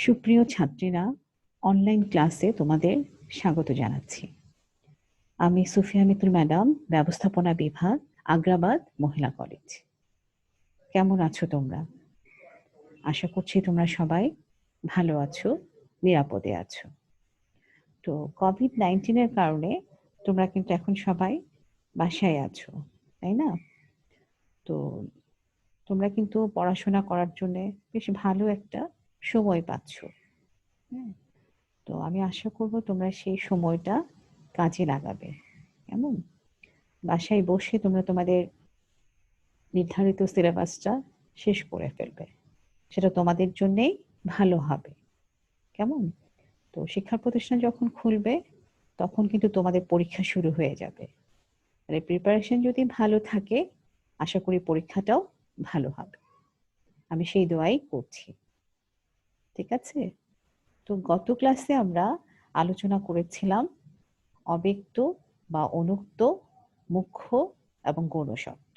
সুপ্রিয় ছাত্রীরা, অনলাইন ক্লাসে তোমাদের স্বাগত জানাচ্ছি। আমি সুফিয়া মিতুল ম্যাডাম, ব্যবস্থাপনা বিভাগ, আগ্রাবাদ মহিলা কলেজ। কেমন আছো তোমরা? আশা করছি তোমরা সবাই ভালো আছো, নিরাপদে আছো। তো কোভিড-19 কারণে তোমরা কিন্তু এখন সবাই বাসায় আছো, তাই না? তো তোমরা কিন্তু পড়াশোনা করার জন্য বেশ ভালো একটা সময় পাচ্ছ। হ্যাঁ, তো আমি আশা করব তোমরা সেই সময়টা কাজে লাগাবে। কেমন? বাসায় বসে তোমরা তোমাদের নির্ধারিত সিলেবাসটা শেষ করে ফেলবে। সেটা তোমাদের জন্যেই ভালো হবে। কেমন? তো শিক্ষা প্রতিষ্ঠান যখন খুলবে তখন কিন্তু তোমাদের পরীক্ষা শুরু হয়ে যাবে। তাহলে প্রিপারেশন যদি ভালো থাকে, আশা করি পরীক্ষাটাও ভালো হবে। আমি সেই দোয়াই করছি। ঠিক আছে? তো গত ক্লাসে আমরা আলোচনা করেছিলাম অব্যক্ত বা অনুক্ত, মুখ্য এবং গৌণ শব্দ।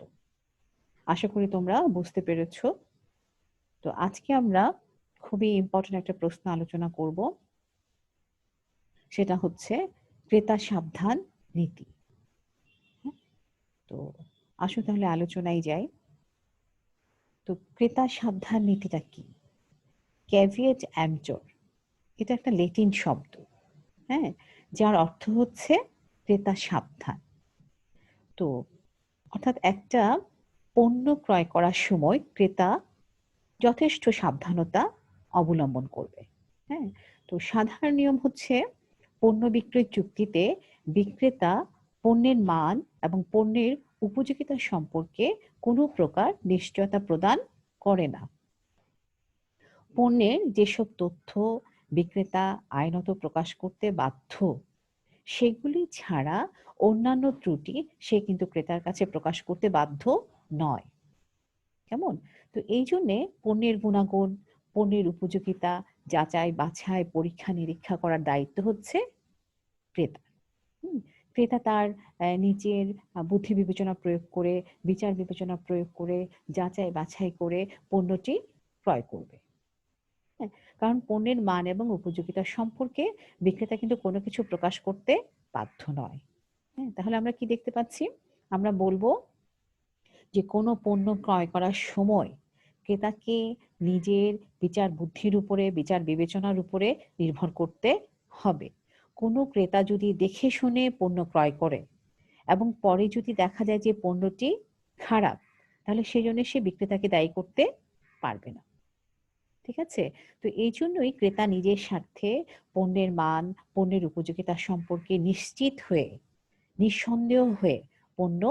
আশা করি তোমরা বুঝতে পেরেছো। তো আজকে আমরা খুবই ইম্পর্টেন্ট একটা প্রশ্ন আলোচনা করব। সেটা হচ্ছে ক্রেতা সাবধান নীতি। হ্যাঁ? তো আসো তাহলে আলোচনায় যাই। তো ক্রেতা সাবধান নীতিটা কি? ক্যাভিয়েট অ্যাম্পটর, এটা একটা ল্যাটিন শব্দ, হ্যাঁ, যার অর্থ হচ্ছে ক্রেতা সাবধান। তো অর্থাৎ একটা পণ্য ক্রয় করার সময় ক্রেতা যথেষ্ট সাবধানতা অবলম্বন করবে। হ্যাঁ, তো সাধারণ নিয়ম হচ্ছে পণ্য বিক্রয় চুক্তিতে বিক্রেতা পণ্যের মান এবং পণ্যের উপযোগিতা সম্পর্কে কোনো প্রকার নিশ্চয়তা প্রদান করে না। পণ্যের যেসব তথ্য বিক্রেতা আইনত প্রকাশ করতে বাধ্য, সেগুলি ছাড়া অন্যান্য ত্রুটি সে কিন্তু ক্রেতার কাছে প্রকাশ করতে বাধ্য নয়। কেমন? তো এই জন্যে পণ্যের গুণাগুণ, পণ্যের উপযোগিতা যাচাই বাছাই পরীক্ষা নিরীক্ষা করার দায়িত্ব হচ্ছে ক্রেতার। ক্রেতা তার নিজের বুদ্ধি বিবেচনা প্রয়োগ করে, বিচার বিবেচনা প্রয়োগ করে, যাচাই বাছাই করে পণ্যটি ক্রয় করবে। হ্যাঁ, কারণ পণ্যের মান এবং উপযোগিতা সম্পর্কে বিক্রেতা কিন্তু কোনো কিছু প্রকাশ করতে বাধ্য নয়। হ্যাঁ, তাহলে আমরা কি দেখতে পাচ্ছি? আমরা বলবো যে কোনো পণ্য ক্রয় করার সময় ক্রেতাকে নিজের বিচার বুদ্ধির উপরে, বিচার বিবেচনার উপরে নির্ভর করতে হবে। কোনো ক্রেতা যদি দেখে শুনে পণ্য ক্রয় করে এবং পরে যদি দেখা যায় যে পণ্যটি খারাপ, তাহলে সেজন্য সে বিক্রেতাকে দায়ী করতে পারবে না। ঠিক আছে? তো এই জন্যই ক্রেতা নিজের স্বার্থে পণ্যের মান, পণ্যের উপযোগিতা সম্পর্কে নিশ্চিত হয়ে, নিঃসন্দেহ হয়ে পণ্য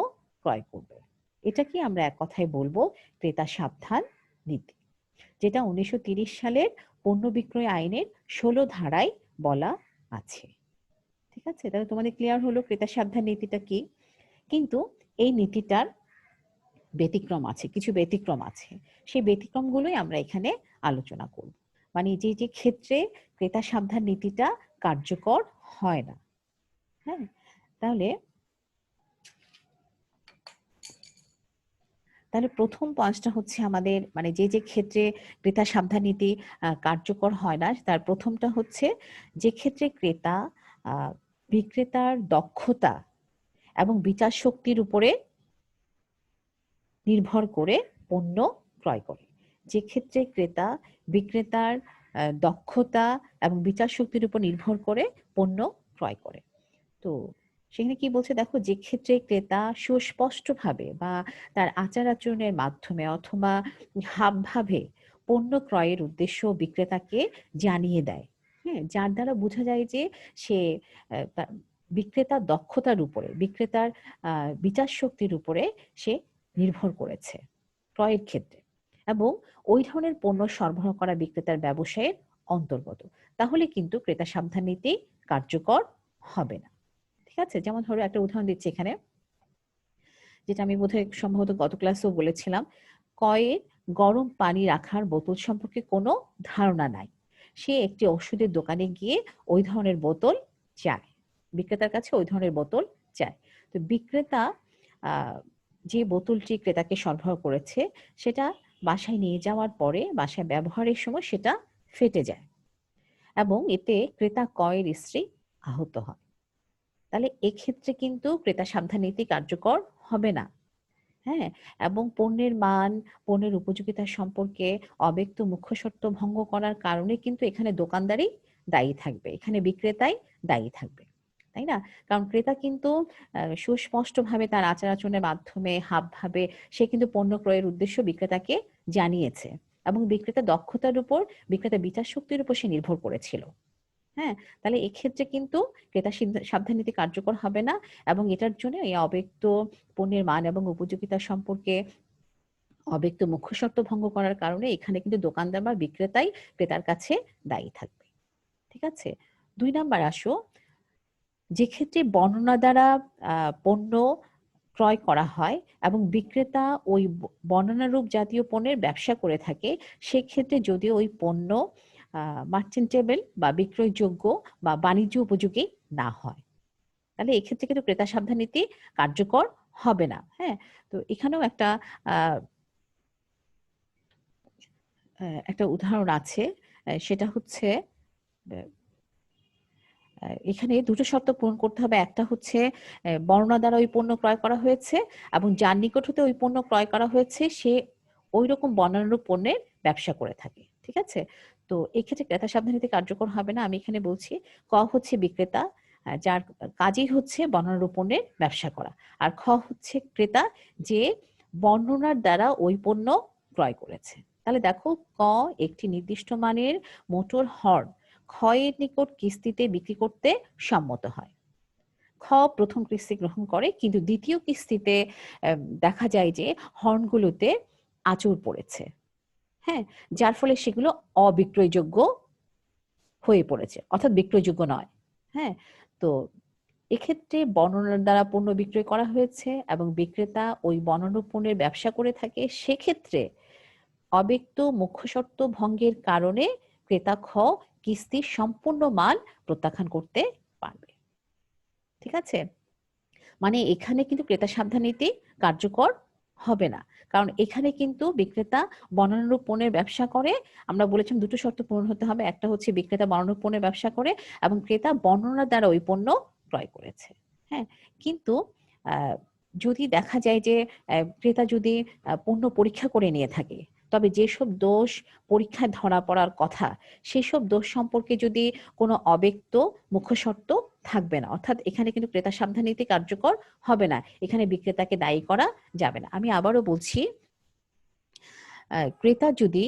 ক্রয় করবে। এটাকে আমরা এক কথায় বলবো ক্রেতা সাবধান নীতি, যেটা 1930 সালের পণ্য বিক্রয় আইনের 16 ধারায় বলা আছে। ঠিক আছে? তাহলে তোমাদের ক্লিয়ার হলো ক্রেতা সাবধান নীতিটা কি? কিন্তু এই নীতিটার ব্যতিক্রম আছে, কিছু ব্যতিক্রম আছে। সেই ব্যতিক্রমগুলোই আমরা এখানে আলোচনা করব। মানে যে ক্ষেত্রে ক্রেতা সাবধান নীতিটা কার্যকর হয় না। হ্যাঁ, তাহলে প্রথম পয়েন্টটা হচ্ছে আমাদের মানে যে ক্ষেত্রে ক্রেতা সাবধান নীতি কার্যকর হয় না, তার প্রথমটা হচ্ছে যে ক্ষেত্রে ক্রেতা বিক্রেতার দক্ষতা এবং বিচার শক্তির উপরে নির্ভর করে পণ্য ক্রয় করে। যে ক্ষেত্রে ক্রেতা বিক্রেতার দক্ষতা এবং বিচার শক্তির উপর নির্ভর করে পণ্য ক্রয় করে। তো সেখানে কি বলছে দেখো, যে ক্ষেত্রে ক্রেতা সুস্পষ্টভাবে বা তার আচার আচরণের মাধ্যমে অথবা হাবভাবে পণ্য ক্রয়ের উদ্দেশ্য বিক্রেতাকে জানিয়ে দেয়, হ্যাঁ, যার দ্বারা বোঝা যায় যে সে বিক্রেতার দক্ষতার উপরে, বিক্রেতার বিচার শক্তির উপরে সে নির্ভর করেছে ক্রয়ের ক্ষেত্রে এবং ওই ধরনের পণ্য সরবরাহ করা বিক্রেতার ব্যবসায়ের অন্তর্গত, তাহলে কিন্তু ক্রেতা সাবধান নীতি কার্যকর হবে না। ঠিক আছে? যেমন ধরো একটা উদাহরণ দিচ্ছি এখানে, যেটা আমি বোধহয় সম্ভবত গত ক্লাসেও বলেছিলাম। কয়ের গরম পানি রাখার বোতল সম্পর্কে কোনো ধারণা নাই, সে একটি ওষুধের দোকানে গিয়ে ওই ধরনের বোতল চায়, বিক্রেতার কাছে ওই ধরনের বোতল চায়। তো বিক্রেতা যে বোতলটি ক্রেতাকে সরবরাহ করেছে সেটা বাসায় নিয়ে যাওয়ার পরে বাসায় ব্যবহারের সময় সেটা ফেটে যায়। এবং এতে ক্রেতা কয়ের স্ত্রী আহত হয়। তাহলে এক্ষেত্রে কিন্তু ক্রেতা সাবধান নীতি কার্যকর হবে না। হ্যাঁ, এবং পণ্যের মান, পণ্যের উপযোগিতা সম্পর্কে অব্যক্ত মুখ্য শর্ত ভঙ্গ করার কারণে কিন্তু এখানে দোকানদারই দায়ী থাকবে, এখানে বিক্রেতাই দায়ী থাকবে, তাই না? কারণ ক্রেতা কিন্তু সুস্পষ্টভাবে তার আচার-আচরণের মাধ্যমে, হাবভাবে সে কিন্তু পণ্য ক্রয়ের উদ্দেশ্য বিক্রেতাকে জানিয়েছে এবং বিক্রেতার দক্ষতার উপর, বিক্রেতার বিচার শক্তির উপর সে নির্ভর করেছিল। হ্যাঁ, তাহলে এক্ষেত্রে কিন্তু ক্রেতা সাবধান নীতি কার্যকর হবে না এবং এটার জন্য এই অব্যক্ত পণ্যের মান এবং উপযোগিতা সম্পর্কে অব্যক্ত মুখ্য শর্ত ভঙ্গ করার কারণে এখানে কিন্তু দোকানদার বা বিক্রেতাই ক্রেতার কাছে দায়ী থাকবে। ঠিক আছে? ২ নাম্বার আসো, যে ক্ষেত্রে বর্ণনা দ্বারা পণ্য ক্রয় করা হয় এবং বিক্রেতা ওই বর্ণনারূপ জাতীয় পণ্যের ব্যবসা করে থাকে, সেক্ষেত্রে যদিও ওই পণ্য মার্চেন্টেবল বা বিক্রয়যোগ্য বা বাণিজ্য উপযোগী না হয়, তাহলে এক্ষেত্রে কিন্তু ক্রেতা সাবধান নীতি কার্যকর হবে না। হ্যাঁ, তো এখানেও আহ, একটা উদাহরণ আছে, সেটা হচ্ছে এখানে দুটো শর্ত পূরণ করতে হবে। একটা হচ্ছে বর্ণনা দ্বারা ওই পণ্য ক্রয় করা হয়েছে এবং যার নিকট হতে ওই পণ্য ক্রয় করা হয়েছে সে ওই রকম বর্ণনারূপ পণ্যের ব্যবসা করে থাকে। ঠিক আছে? তো এক্ষেত্রে ক্রেতা সাবধানতা কার্যকর হবে না। আমি এখানে বলছি ক হচ্ছে বিক্রেতা, যার কাজই হচ্ছে বর্ণনারূপ পণ্যের ব্যবসা করা, আর খ হচ্ছে ক্রেতা, যে বর্ণনার দ্বারা ওই পণ্য ক্রয় করেছে। তাহলে দেখো, ক একটি নির্দিষ্ট মানের মোটর হর্ন ক্ষয়ের নিকট কিস্তিতে বিক্রি করতে সম্মত হয়। খ প্রথম কিস্তি গ্রহণ করে, কিন্তু দ্বিতীয় কিস্তিতে দেখা যায় যে হর্নগুলোতে আঁচড় পড়েছে। হ্যাঁ, যার ফলে সেগুলো অবিক্রয়যোগ্য হয়ে পড়েছে, অর্থাৎ বিক্রয়যোগ্য নয়। হ্যাঁ, তো এক্ষেত্রে বর্ণনার দ্বারা পণ্য বিক্রয় করা হয়েছে এবং বিক্রেতা ওই বর্ণনা পণ্যের ব্যবসা করে থাকে, সেক্ষেত্রে অব্যক্ত মুখ্য শর্ত ভঙ্গের কারণে ক্রেতা খ কিস্তির সম্পূর্ণ মাল প্রত্যাখ্যান করতে পারবে। ঠিক আছে? মানে এখানে কিন্তু ক্রেতা সাবধান নীতি কার্যকর হবে না, কারণ এখানে কিন্তু বিক্রেতা বর্ণনারূপ পণ্যের ব্যবসা করে। আমরা বলেছিলাম দুটো শর্ত পূরণ হতে হবে, একটা হচ্ছে বিক্রেতা বর্ণনারূপ পণ্যের ব্যবসা করে এবং ক্রেতা বর্ণনার দ্বারা ওই পণ্য ক্রয় করেছে। হ্যাঁ, কিন্তু আহ, যদি দেখা যায় যে ক্রেতা যদি পণ্য পরীক্ষা করে নিয়ে থাকে, তবে যেসব দোষ পরীক্ষায় ধরা পড়ার কথা, সেসব দোষ সম্পর্কে যদি কোনো অব্যক্ত মুখ্য শর্ত থাকবে না, অর্থাৎ এখানে কিন্তু ক্রেতা সাবধান নীতি কার্যকর হবে না, এখানে বিক্রেতাকে দায়ী করা যাবে না। আমি আবারও বলছি, ক্রেতা যদি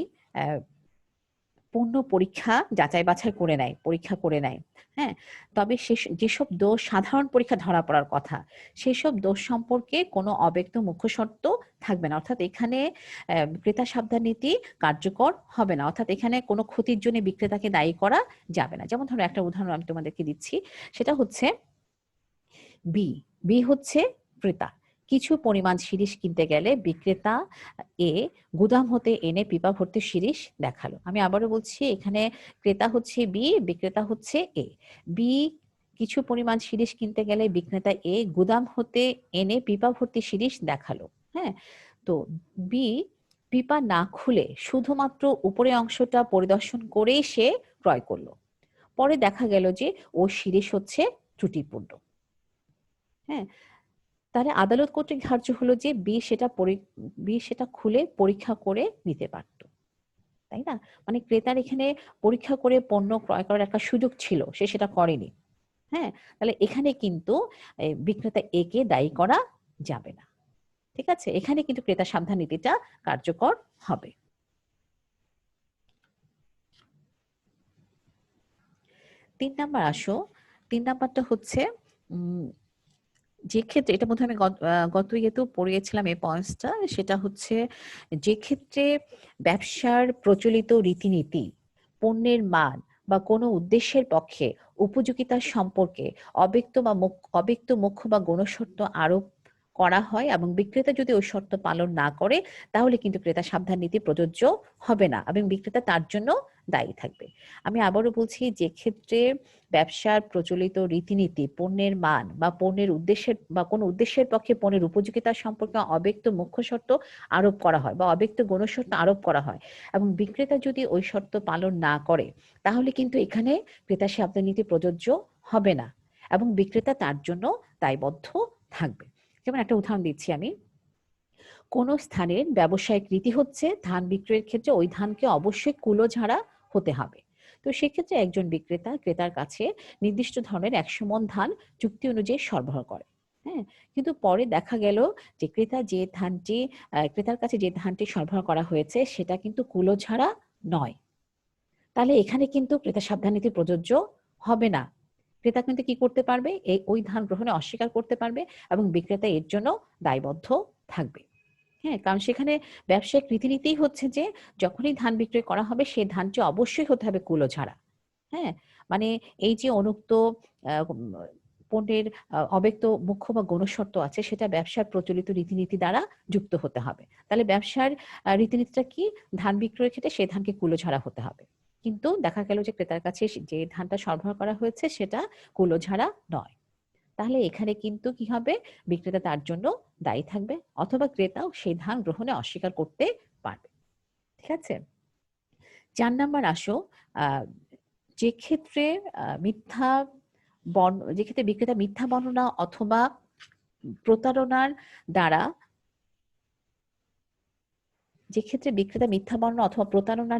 পণ্য পরীক্ষা যাচাই বাছাই করে নেয়, পরীক্ষা করে নেয়, হ্যাঁ, তবে যেসব দোষ সাধারণ পরীক্ষা ধরা পড়ার কথা, সেসব দোষ সম্পর্কে কোনো অব্যক্ত মুখ্য শর্ত থাকবে না, অর্থাৎ এখানে ক্রেতা সাবধান নীতি কার্যকর হবে না, অর্থাৎ এখানে কোনো ক্ষতির জন্য বিক্রেতাকে দায়ী করা যাবে না। যেমন ধরো একটা উদাহরণ আমি তোমাদেরকে দিচ্ছি, সেটা হচ্ছে বি। বি হচ্ছে ক্রেতা, কিছু পরিমাণ শিরিষ কিনতে গেলে বিক্রেতা এ গুদাম হতে এনে পিপা ভর্তি শিরিষ দেখালো। আমি আবারও বলছি, এখানে ক্রেতা হচ্ছে বি, বিক্রেতা হচ্ছে এ। বি কিছু পরিমাণ শিরিষ কিনতে গেলে বিক্রেতা এ গুদাম হতে এনে পিপা ভর্তি শিরিষ দেখালো। হ্যাঁ, তো বি পিপা না খুলে শুধুমাত্র উপরে অংশটা পরিদর্শন করেই সে ক্রয় করলো। পরে দেখা গেল যে ও শিরিষ হচ্ছে ত্রুটিপূর্ণ। হ্যাঁ, তাহলে আদালত কর্তৃক ধার্য হলো যে বি সেটা খুলে পরীক্ষা করে নিতে পারত, তাই না? মানে ক্রেতার এখানে পরীক্ষা করে পণ্য ক্রয় করার একটা সুযোগ ছিল, সে সেটা করেনি। হ্যাঁ, তাহলে এখানে কিন্তু বিক্রেতা এ কে দায়ী করা যাবে না। ঠিক আছে? এখানে কিন্তু ক্রেতা সাবধান নীতিটা কার্যকর হবে। ৩ নাম্বার আসো, ৩ নাম্বারটা হচ্ছে যে ক্ষেত্রে, এটা বোধহয় আমি গত ইয়েতেও পড়িয়েছিলাম এই পয়েন্টসটা, সেটা হচ্ছে যে ক্ষেত্রে ব্যবসার প্রচলিত রীতিনীতি, পণ্যের মান বা কোনো উদ্দেশ্যের পক্ষে উপযোগিতা সম্পর্কে অব্যক্ত মুখ্য বা গৌণ শর্ত আরোপ করা হয় এবং বিক্রেতা যদি ওই শর্ত পালন না করে, তাহলে কিন্তু ক্রেতা সাবধান নীতি প্রযোজ্য হবে না এবং বিক্রেতা তার জন্য দায়ী থাকবে। আমি আবারও বলছি, যে ক্ষেত্রে ব্যবসার প্রচলিত রীতিনীতি, পণ্যের মান বা পণ্যের উদ্দেশ্যের বা কোনো উদ্দেশ্যের পক্ষে পণ্যের উপযোগিতা সম্পর্কে অব্যক্ত মুখ্য শর্ত আরোপ করা হয় বা অব্যক্ত গৌণশর্ত আরোপ করা হয় এবং বিক্রেতা যদি ওই শর্ত পালন না করে, তাহলে কিন্তু এখানে ক্রেতা সাবধান নীতি প্রযোজ্য হবে না এবং বিক্রেতা তার জন্য দায়বদ্ধ থাকবে। যেমন একটা উদাহরণ দিচ্ছি আমি। কোন স্থানের ব্যবসায়িক রীতি হচ্ছে ধান বিক্রয়ের ক্ষেত্রে ওই ধানকে অবশ্যই কুলোঝাড়া হতে হবে। তো সেক্ষেত্রে একজন বিক্রেতা ক্রেতার কাছে নির্দিষ্ট ধরনের 100 মণ ধান চুক্তি অনুযায়ী সরবরাহ করে। হ্যাঁ, কিন্তু পরে দেখা গেল যে ক্রেতার কাছে যে ধানটি সরবরাহ করা হয়েছে সেটা কিন্তু কুলোঝাড়া নয়। তাহলে এখানে কিন্তু ক্রেতা সাবধান নীতি প্রযোজ্য হবে না। ক্রেতা কিন্তু কি করতে পারবে, ওই ধান গ্রহণে অস্বীকার করতে পারবে এবং বিক্রেতা এর জন্য দায়বদ্ধ থাকবে। হ্যাঁ, কারণ সেখানে ব্যবসায়িক রীতিনীতিই হচ্ছে যে যখনই ধান বিক্রয় করা হবে সেই ধানটি অবশ্যই হতে হবে কুলোঝাড়া। হ্যাঁ, মানে এই যে অনুক্ত পণ্যের অব্যক্ত মুখ্য বা গৌণশর্ত আছে সেটা ব্যবসার প্রচলিত রীতিনীতি দ্বারা যুক্ত হতে হবে। তাহলে ব্যবসার রীতিনীতিটা কি, ধান বিক্রয়ের ক্ষেত্রে সেই ধানকে কুলোঝাড়া হতে হবে। কিন্তু দেখা গেল যে ক্রেতার কাছে যে ধানটা সরবরাহ করা হয়েছে সেটা কুলোঝাড়া নয়। তাহলে এখানে কিন্তু কি হবে, বিক্রেতা তার জন্য দায়ী থাকবে অথবা ক্রেতাও সেই ধান গ্রহণে অস্বীকার করতে পারবে। ঠিক আছে? ৪ নাম্বার আসো, আহ, যে ক্ষেত্রে বিক্রেতা মিথ্যা বর্ণনা অথবা প্রতারণার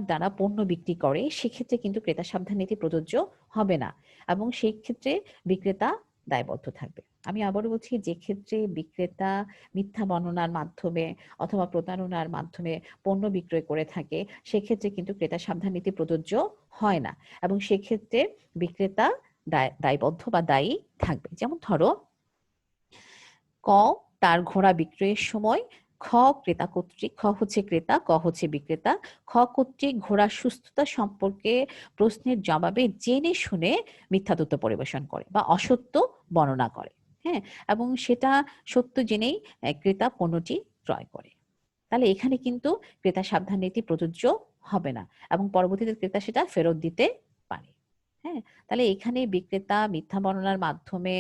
দ্বারা পণ্য বিক্রি করে, সেক্ষেত্রে কিন্তু ক্রেতা সাবধান নীতি প্রযোজ্য হবে না এবং সেই ক্ষেত্রে বিক্রেতা দায়বদ্ধ থাকবে। আমি আবারও বলছি, যে ক্ষেত্রে বিক্রেতা মিথ্যা বর্ণনার মাধ্যমে অথবা প্রতারণার মাধ্যমে পণ্য বিক্রয় করে থাকে, সেক্ষেত্রে কিন্তু ক্রেতা সাবধান নীতি প্রযোজ্য হয় না এবং সেক্ষেত্রে বিক্রেতা দায়বদ্ধ বা দায়ী থাকবে। যেমন ধরো, ক তার ঘোড়া বিক্রয়ের সময় খ হচ্ছে ক্রেতা, ক হচ্ছে বিক্রেতা, খ কর্তৃক ঘোড়ার সুস্থতা সম্পর্কে প্রশ্নের জবাবে জেনে শুনে মিথ্যা তথ্য পরিবেশন করে বা অসত্য বর্ণনা করে। হ্যাঁ, এবং সেটা সত্য জেনেই ক্রেতা পণ্যটি ক্রয় করে। তাহলে এখানে কিন্তু ক্রেতা সাবধান নীতি প্রযোজ্য হবে না এবং পরবর্তীতে ক্রেতা সেটা ফেরত দিতে পারে। হ্যাঁ, তাহলে এখানে বিক্রেতা মিথ্যা বর্ণনার মাধ্যমে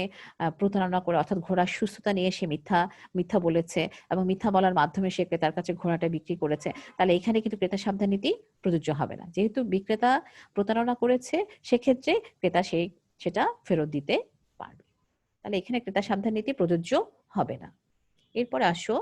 প্রতারণা করে, অর্থাৎ ঘোড়ার সুস্থতা নিয়ে সে মিথ্যা মিথ্যা বলেছে এবং মিথ্যা বলার মাধ্যমে সে ক্রেতার কাছে ঘোড়াটা বিক্রি করেছে। তাহলে এখানে কিন্তু ক্রেতা সাবধান নীতি প্রযোজ্য হবে না। যেহেতু বিক্রেতা প্রতারণা করেছে, সেক্ষেত্রে ক্রেতা সেটা ফেরত দিতে পারবে। তাহলে এখানে ক্রেতা সাবধান নীতি প্রযোজ্য হবে না। এরপর আসো,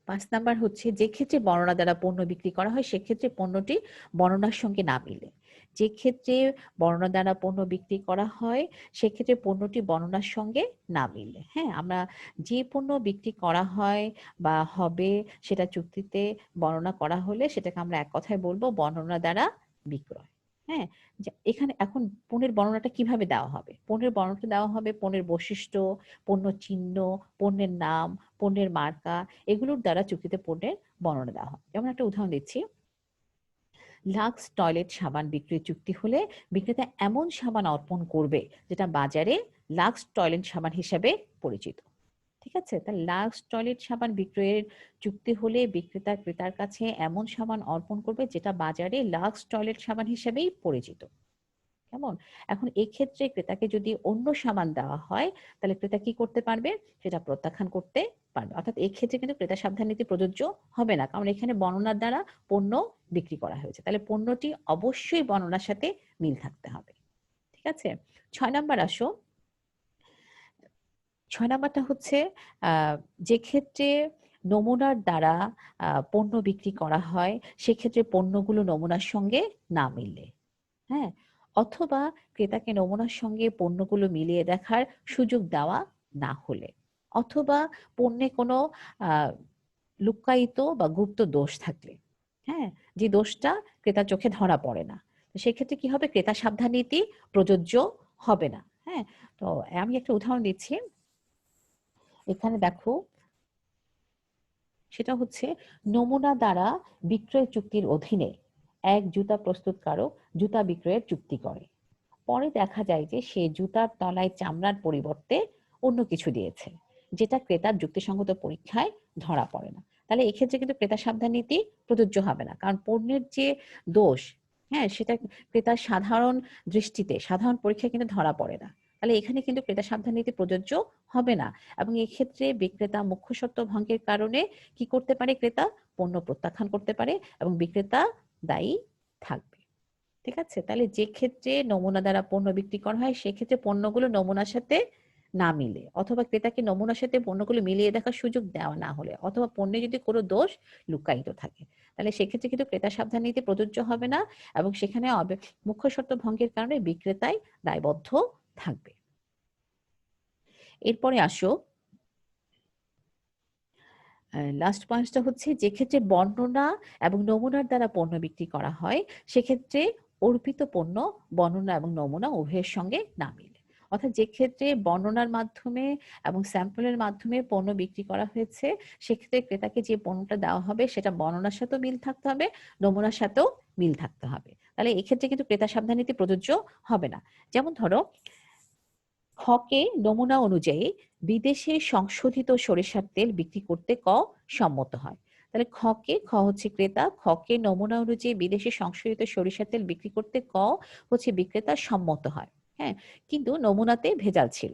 ৫ নাম্বার হচ্ছে, যে ক্ষেত্রে বর্ণনা দ্বারা পণ্য বিক্রি করা হয় সেক্ষেত্রে পণ্যটি বর্ণনার সঙ্গে না মিলে। যে ক্ষেত্রে বর্ণনা দ্বারা পণ্য বিক্রি করা হয় সেক্ষেত্রে পণ্যটি বর্ণনার সঙ্গে না মিললে, হ্যাঁ, আমরা যে পণ্য বিক্রি করা হয় বা হবে সেটা চুক্তিতে বর্ণনা করা হলে সেটাকে আমরা এক কথায় বলবো বর্ণনা দ্বারা বিক্রয়। হ্যাঁ, এখানে এখন পণ্যের বর্ণনাটা কিভাবে দেওয়া হবে? পণ্যের বর্ণনাটা দেওয়া হবে পণ্যের বৈশিষ্ট্য, পণ্য চিহ্ন, পণ্যের নাম, পণ্যের মার্কা, এগুলোর দ্বারা চুক্তিতে পণ্যের বর্ণনা দেওয়া হয়। যেমন একটা উদাহরণ দিচ্ছি, লাক্স টয়লেট সাবান বিক্রির চুক্তি হলে বিক্রেতা এমন সাবান অর্পণ করবে যেটা বাজারে লাক্স টয়লেট সাবান হিসেবে পরিচিত। ঠিক আছে? তা লাক্স টয়লেট সাবান বিক্রয়ের চুক্তি হলে বিক্রেতা ক্রেতার কাছে এমন সাবান অর্পণ করবে যেটা বাজারে লাক্স টয়লেট সাবান হিসেবেই পরিচিত। কেমন? এখন এক্ষেত্রে ক্রেতাকে যদি অন্য সাবান দেওয়া হয়, তাহলে ক্রেতা কি করতে পারবে? সেটা প্রত্যাখ্যান করতে পারবে। অর্থাৎ এক্ষেত্রে কিন্তু ক্রেতা সাবধান নীতি প্রযোজ্য হবে না। কারণ এখানে বর্ণনার দ্বারা পণ্য বিক্রি করা হয়েছে। তাহলে পণ্যটি অবশ্যই বর্ণনার সাথে মিল থাকতে হবে। ঠিক আছে? ৬ নাম্বার আসো। ৬ নাম্বারটা হচ্ছে, আ যে ক্ষেত্রে নমুনার দ্বারা পণ্য বিক্রি করা হয়, সেক্ষেত্রে পণ্যগুলো নমুনার সঙ্গে না মিললে। হ্যাঁ, অথবা ক্রেতাকে নমুনার সঙ্গে পণ্যগুলো মিলিয়ে দেখার সুযোগ দেওয়া না হলে, অথবা পণ্যে কোনো আহ লুক্কায়িত বা গুপ্ত দোষ থাকলে, হ্যাঁ, যে দোষটা ক্রেতার চোখে ধরা পড়ে না, তো সেক্ষেত্রে কি হবে, ক্রেতা সাবধান নীতি প্রযোজ্য হবে না। হ্যাঁ, তো আমি একটা উদাহরণ দিচ্ছি। এখানে দেখো, সেটা হচ্ছে নমুনা দ্বারা বিক্রয় চুক্তির অধীনে এক জুতা প্রস্তুতকারক জুতা বিক্রয়ের চুক্তি করে। পরে দেখা যায় যে সে জুতার তলায় চামড়ার পরিবর্তে অন্য কিছু দিয়েছে। যেটা ক্রেতার যুক্তিসঙ্গত পরীক্ষায় ধরা পড়ে না। তাহলে এক্ষেত্রে কিন্তু ক্রেতা সাবধান নীতি প্রযোজ্য হবে না, কারণ পণ্যের যে দোষ, হ্যাঁ, সেটা ক্রেতার সাধারণ দৃষ্টিতে, সাধারণ পরীক্ষায় কিন্তু ধরা পড়ে না। তাহলে এখানে কিন্তু ক্রেতা সাবধান নীতি প্রযোজ্য হবে না, এবং এক্ষেত্রে বিক্রেতা মুখ্য শর্ত ভঙ্গের কারণে কি করতে পারে, ক্রেতা পণ্য প্রত্যাখ্যান করতে পারে এবং বিক্রেতা দায়ী থাকবে। ঠিক আছে? তাহলে যে ক্ষেত্রে নমুনা দ্বারা পণ্য বিক্রি করা হয়, সেক্ষেত্রে পণ্যগুলো নমুনার সাথে না মিলে, অথবা ক্রেতাকে নমুনার সাথে পণ্যগুলো মিলিয়ে দেখার সুযোগ দেওয়া না হলে, অথবা পণ্যে যদি কোনো দোষ লুকায়িত থাকে, তাহলে সেক্ষেত্রে কিন্তু ক্রেতা সাবধান নীতি প্রযোজ্য হবে না, এবং সেখানে মুখ্য শর্ত ভঙ্গের কারণে বিক্রেতাই দায়বদ্ধ থাকবে। এরপরে আসো, লাস্ট পয়েন্টটা হচ্ছে, যে ক্ষেত্রে বর্ণনা এবং নমুনার দ্বারা পণ্য বিক্রি করা হয়, সেক্ষেত্রে অর্পিত পণ্য বর্ণনা এবং নমুনা উভয়ের সঙ্গে না মিলে। অর্থাৎ যে ক্ষেত্রে বর্ণনার মাধ্যমে এবং স্যাম্পলের মাধ্যমে পণ্য বিক্রি করা হয়েছে, সেক্ষেত্রে ক্রেতাকে যে পণ্যটা দেওয়া হবে সেটা বর্ণনার সাথেও মিল থাকতে হবে, নমুনার সাথেও মিল থাকতে হবে। তাহলে এক্ষেত্রে কিন্তু ক্রেতা সাবধান নীতি প্রযোজ্য হবে না। যেমন ধরো, খকে নমুনা অনুযায়ী বিদেশে সংশোধিত সরিষার তেল বিক্রি করতে ক সম্মত হয়। তাহলে খ হচ্ছে ক্রেতা, খকে নমুনা অনুযায়ী বিদেশে সংশোধিত সরিষার তেল বিক্রি করতে ক হচ্ছে বিক্রেতা সম্মত হয়। হ্যাঁ, কিন্তু নমুনাতে ভেজাল ছিল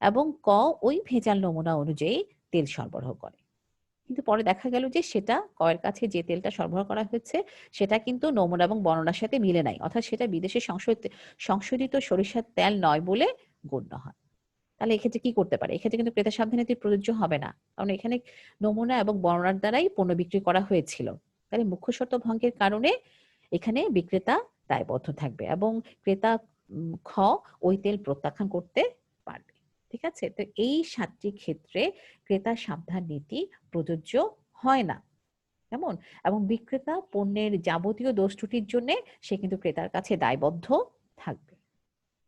এবং ক ওই ভেজাল নমুনা অনুযায়ী তেল সরবরাহ করে। কিন্তু পরে দেখা গেল যে সেটা কয়ের কাছে যে তেলটা সরবরাহ করা হয়েছে সেটা কিন্তু নমুনা এবং বর্ণনার সাথে মিলে নাই, অর্থাৎ সেটা বিদেশে সংশোধিত সরিষার তেল নয় বলে গণ্য হয়। তাহলে এক্ষেত্রে কি করতে পারে? এক্ষেত্রে কিন্তু ক্রেতা সাবধান নীতি প্রযোজ্য হবে না, কারণ এখানে নমুনা এবং বর্ণনার দ্বারাই পণ্য বিক্রি করা হয়েছিল। তাহলে মুখ্য শর্ত ভঙ্গের কারণে এখানে বিক্রেতা দায়বদ্ধ থাকবে এবং ক্রেতা খ ওই তেল প্রত্যাখ্যান করতে পারবে। ঠিক আছে? তো এই ৭টি ক্ষেত্রে ক্রেতা সাবধান নীতি প্রযোজ্য হয় না। কেমন? এবং বিক্রেতা পণ্যের যাবতীয় দোষ ত্রুটির জন্য সে কিন্তু ক্রেতার কাছে দায়বদ্ধ থাকবে।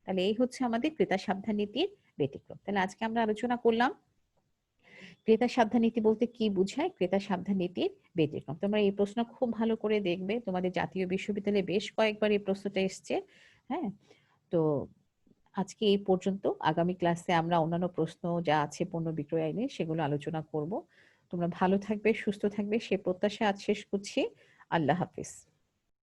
তাহলে এই হচ্ছে আমাদের ক্রেতা সাবধান নীতির ব্যতিক্রম। তাহলে আজকে আমরা আলোচনা করলাম ক্রেতা সাবধান নীতি বলতে কি বোঝায়, ক্রেতা সাবধান নীতির ব্যতিক্রম। তোমরা এই প্রশ্ন খুব ভালো করে দেখবে, তোমাদের জাতীয় বিশ্ববিদ্যালয়ে বেশ কয়েকবার এই প্রশ্নটা এসছে। হ্যাঁ, তো আজকে এই পর্যন্ত। আগামী ক্লাসে আমরা অন্যান্য প্রশ্ন যা আছে পণ্য বিক্রয় আইনে সেগুলো আলোচনা করব। তোমরা ভালো থাকবে, সুস্থ থাকবে সে প্রত্যাশা আজ শেষ করছি। আল্লাহ হাফিজ।